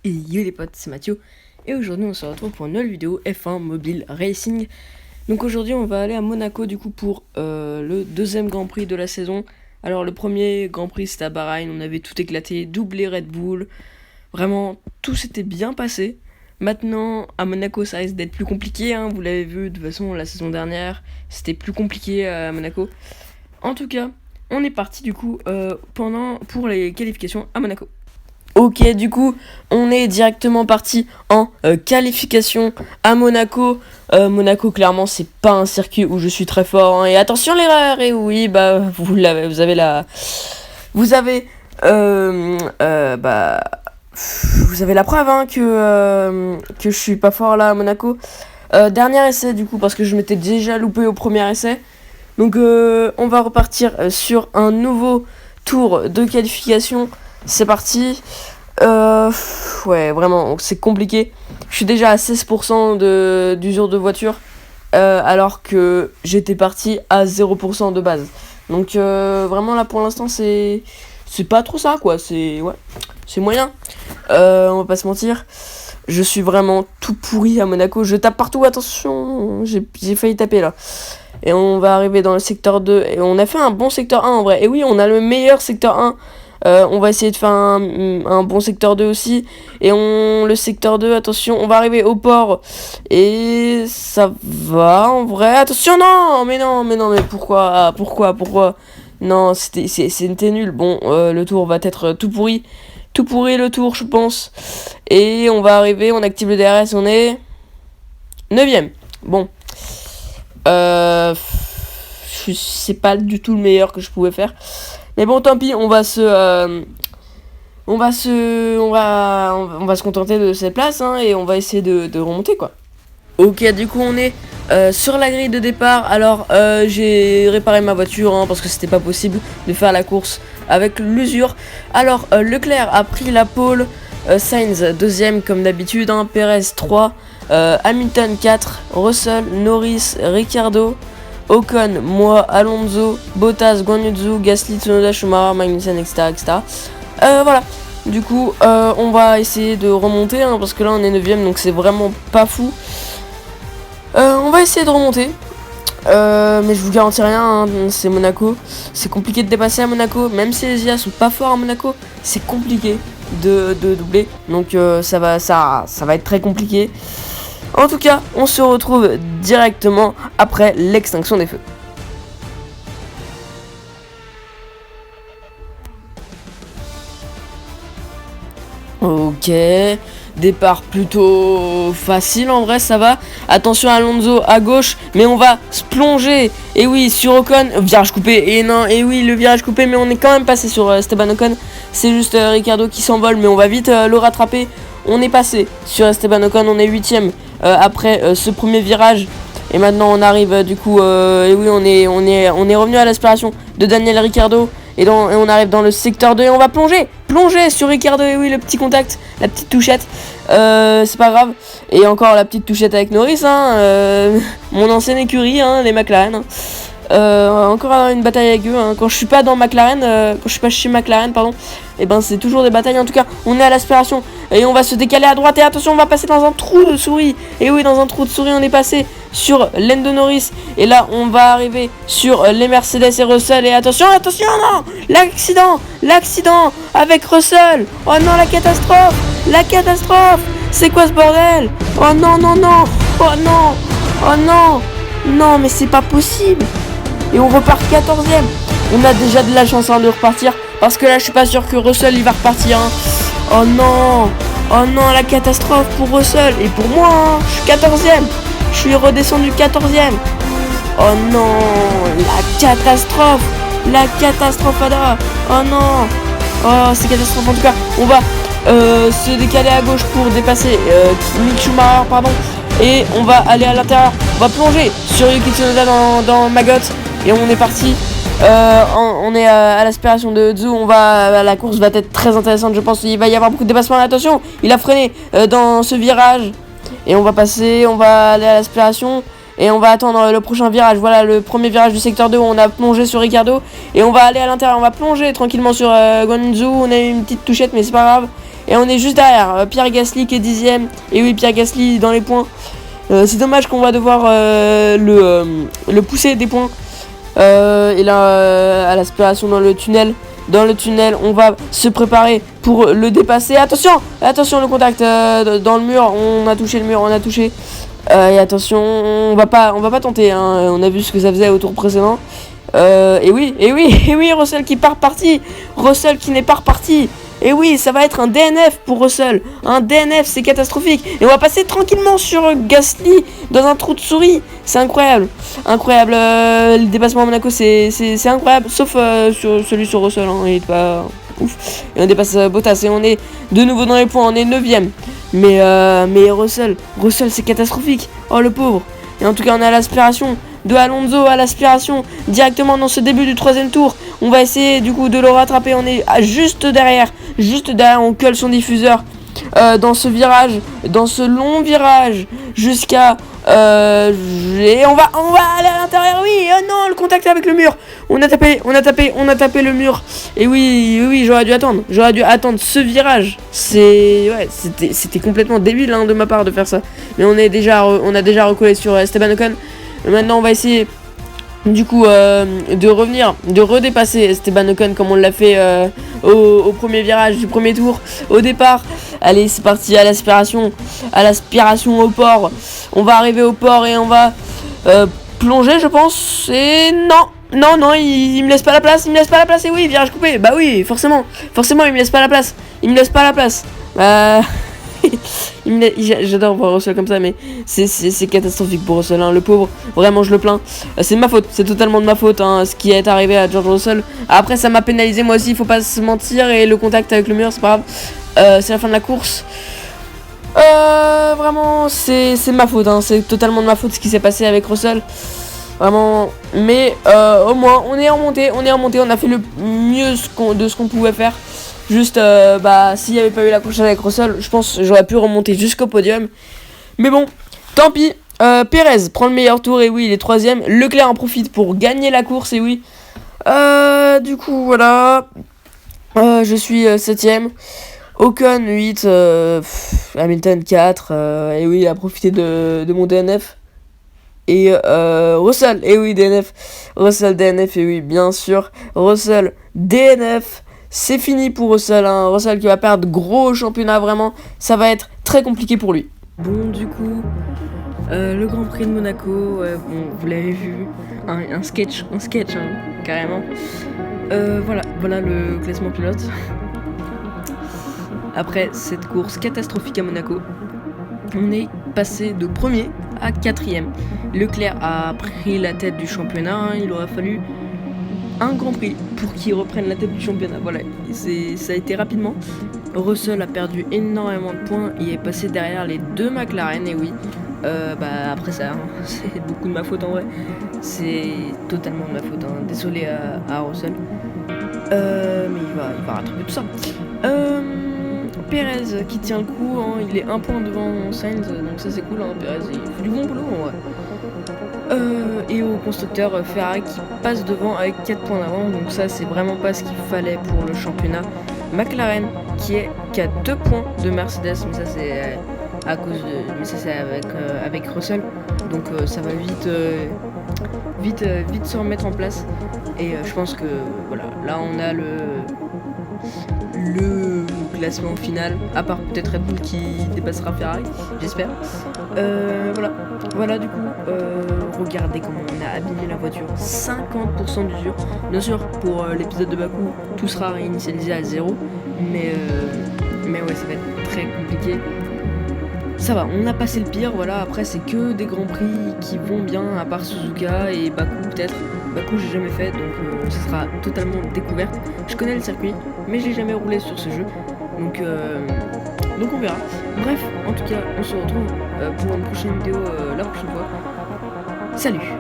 Et yo les potes, c'est Mathieu et aujourd'hui on se retrouve pour une nouvelle vidéo F1 Mobile Racing. Donc aujourd'hui on va aller à Monaco du coup pour le deuxième Grand Prix de la saison. Alors le premier Grand Prix c'était à Bahreïn, on avait tout éclaté, doublé Red Bull, vraiment tout s'était bien passé. Maintenant à Monaco ça risque d'être plus compliqué, hein. Vous l'avez vu de toute façon la saison dernière c'était plus compliqué à Monaco. En tout cas on est parti du coup pour les qualifications à Monaco. Ok, du coup, on est directement parti en qualification à Monaco. Monaco, clairement, c'est pas un circuit où je suis très fort, hein. Et attention l'erreur. Et oui, bah vous avez vous avez vous avez la preuve, hein, que je suis pas fort là à Monaco. Dernier essai du coup parce que je m'étais déjà loupé au premier essai. Donc on va repartir sur un nouveau tour de qualification. C'est parti. Ouais, vraiment, c'est compliqué. Je suis déjà à 16% d'usure de voiture, alors que j'étais parti à 0% de base. Donc vraiment là pour l'instant c'est pas trop ça quoi. C'est moyen. On va pas se mentir. Je suis vraiment tout pourri à Monaco. Je tape partout. Attention, j'ai failli taper là. Et on va arriver dans le secteur 2. Et on a fait un bon secteur 1 en vrai. Et oui, on a le meilleur secteur 1. On va essayer de faire un bon secteur 2 aussi. Et le secteur 2, attention, on va arriver au port. Et ça va en vrai. Attention, non, mais pourquoi non, c'était nul. Bon, le tour va être tout pourri. Tout pourri le tour, je pense. Et on va arriver, on active le DRS, on est 9ème. Bon. C'est pas du tout le meilleur que je pouvais faire. Mais bon, tant pis, on va se contenter de cette place, hein, et on va essayer de remonter, quoi. Ok, du coup, on est sur la grille de départ. Alors, j'ai réparé ma voiture, hein, parce que c'était pas possible de faire la course avec l'usure. Alors, Leclerc a pris la pole, Sainz deuxième comme d'habitude, hein, Perez 3, Hamilton 4, Russell, Norris, Ricciardo, Ocon, moi, Alonso, Bottas, Guan Yu Zhou, Gasly, Tsunoda, Schumacher, Magnussen, etc. Voilà. Du coup, on va essayer de remonter, hein, parce que là on est 9ème, donc c'est vraiment pas fou. On va essayer de remonter. Mais je vous garantis rien, hein, c'est Monaco. C'est compliqué de dépasser à Monaco. Même si les IA sont pas forts à Monaco, c'est compliqué de doubler. Donc ça va être très compliqué. En tout cas, on se retrouve directement après l'extinction des feux. Ok, départ plutôt facile en vrai, ça va. Attention Alonso à gauche, mais on va se plonger. Et oui, sur Ocon, virage coupé. Et non, et oui, le virage coupé, mais on est quand même passé sur Esteban Ocon. C'est juste Ricciardo qui s'envole, mais on va vite le rattraper. On est passé sur Esteban Ocon, on est 8ème après ce premier virage. Et maintenant on arrive du coup, et oui, on est revenu à l'aspiration de Daniel Ricciardo. Et on arrive dans le secteur 2 et on va plonger sur Ricciardo. Et oui, le petit contact, la petite touchette, c'est pas grave. Et encore la petite touchette avec Norris, hein, mon ancienne écurie, hein, les McLaren, hein. Encore une bataille avec eux, hein. Quand je suis pas dans McLaren, quand je suis pas chez McLaren, pardon, et ben c'est toujours des batailles. En tout cas, on est à l'aspiration et on va se décaler à droite. Et attention, on va passer dans un trou de souris. Et oui, dans un trou de souris, on est passé sur Lando Norris. Et là, on va arriver sur les Mercedes et Russell. Et attention, non, l'accident avec Russell. Oh non, la catastrophe. C'est quoi ce bordel? Oh non, non, mais c'est pas possible. Et on repart 14ème. On a déjà de la chance, hein, de repartir. Parce que là je suis pas sûr que Russell il va repartir, hein. Oh non, la catastrophe pour Russell. Et pour moi, hein, je suis 14ème. Je suis redescendu 14ème. Oh non, la catastrophe Ada. Oh non. Oh, c'est catastrophe. En tout cas, on va se décaler à gauche pour dépasser Mick Schumacher, pardon. Et on va aller à l'intérieur. On va plonger sur Yuki Tsunoda dans Maggot. Et on est parti. On est à l'aspiration de Zhou. La course va être très intéressante, je pense. Il va y avoir beaucoup de dépassements. Attention, il a freiné dans ce virage. Et on va passer, on va aller à l'aspiration. Et on va attendre le prochain virage. Voilà le premier virage du secteur 2 où on a plongé sur Ricciardo. Et on va aller à l'intérieur, on va plonger tranquillement sur Guan Yu Zhou. On a eu une petite touchette, mais c'est pas grave. Et on est juste derrière Pierre Gasly qui est 10ème. Et oui, Pierre Gasly dans les points. C'est dommage qu'on va devoir le pousser des points. Et là, à l'aspiration dans le tunnel. Dans le tunnel, on va se préparer pour le dépasser. Attention, attention le contact dans le mur. On a touché le mur, on a touché. Et attention, on va pas tenter. Hein. On a vu ce que ça faisait au tour précédent. Et oui, Russell qui part parti. Russell qui n'est pas reparti. Et oui, ça va être un DNF pour Russell. Un DNF, c'est catastrophique. Et on va passer tranquillement sur Gasly dans un trou de souris. C'est incroyable. Incroyable. Le dépassement à Monaco, c'est incroyable. Sauf sur celui sur Russell. Hein, il est pas ouf. Et on dépasse Bottas. Et on est de nouveau dans les points. On est 9ème. Mais Russell, c'est catastrophique. Oh, le pauvre. Et en tout cas, on est à l'aspiration de Alonso à l'aspiration directement dans ce début du 3ème tour. On va essayer du coup de le rattraper. On est juste derrière, on colle son diffuseur dans ce virage, dans ce long virage jusqu'à et on va aller à l'intérieur. Oui, oh non, le contact avec le mur. On a tapé le mur. Et oui, j'aurais dû attendre ce virage. C'était complètement débile hein, de ma part de faire ça. Mais on a déjà recollé sur Esteban Ocon. Maintenant on va essayer du coup de redépasser Esteban Ocon comme on l'a fait au premier virage du premier tour au départ. Allez, c'est parti, à l'aspiration au port. On va arriver au port et on va plonger je pense. Et non, il me laisse pas la place. Et oui, virage coupé. Bah oui, forcément il me laisse pas la place. J'adore voir Russell comme ça, mais c'est catastrophique pour Russell, hein, le pauvre. Vraiment, je le plains. C'est de ma faute, c'est totalement de ma faute, hein, ce qui est arrivé à George Russell. Après, ça m'a pénalisé moi aussi, il faut pas se mentir. Et le contact avec le mur, c'est pas grave. C'est la fin de la course. Vraiment, c'est de ma faute, hein, c'est totalement de ma faute ce qui s'est passé avec Russell. Vraiment, mais au moins, on est remonté. On a fait le mieux de ce qu'on pouvait faire. Juste, s'il n'y avait pas eu la course avec Russell, je pense que j'aurais pu remonter jusqu'au podium. Mais bon, tant pis. Perez prend le meilleur tour, et oui, il est 3ème. Leclerc en profite pour gagner la course, et oui. Du coup, voilà. Je suis 7ème. Ocon 8. Hamilton 4. Et oui, il a profité de mon DNF. Et Russell, et oui, DNF. Russell, DNF, et oui, bien sûr. Russell, DNF. C'est fini pour Russell, hein. Russell qui va perdre gros championnat, vraiment. Ça va être très compliqué pour lui. Bon, du coup, le Grand Prix de Monaco, bon, vous l'avez vu, un sketch, hein, carrément. Voilà le classement pilote. Après cette course catastrophique à Monaco, on est passé de 1er à 4ème. Leclerc a pris la tête du championnat, hein. Il aura fallu un Grand Prix pour qu'il reprenne la tête du championnat. Voilà, ça a été rapidement. Russell a perdu énormément de points. Il est passé derrière les 2 McLaren. Et oui, après ça, hein, c'est beaucoup de ma faute en vrai. C'est totalement de ma faute, hein. Désolé à Russell. Mais il va rattraper tout ça. Perez qui tient le coup, hein, il est 1 point devant Sainz, donc ça c'est cool, hein. Perez il fait du bon boulot en vrai. Et au constructeur, Ferrari qui passe devant avec 4 points d'avance, donc ça c'est vraiment pas ce qu'il fallait pour le championnat. McLaren qui a 2 points de Mercedes, mais ça c'est avec Russell, donc ça va vite se remettre en place. Et je pense que voilà, là on a le classement final, à part peut-être Red Bull qui dépassera Ferrari, j'espère. Voilà du coup, regardez comment on a abîmé la voiture, 50% d'usure. Bien sûr, pour l'épisode de Bakou, tout sera réinitialisé à 0, mais ouais, ça va être très compliqué. Ça va, on a passé le pire, voilà. Après c'est que des grands prix qui vont bien, à part Suzuka et Bakou peut-être. Bakou j'ai jamais fait, donc ce sera totalement découverte. Je connais le circuit, mais j'ai jamais roulé sur ce jeu, donc on verra. Bref, en tout cas, on se retrouve pour une prochaine vidéo la prochaine fois. Salut!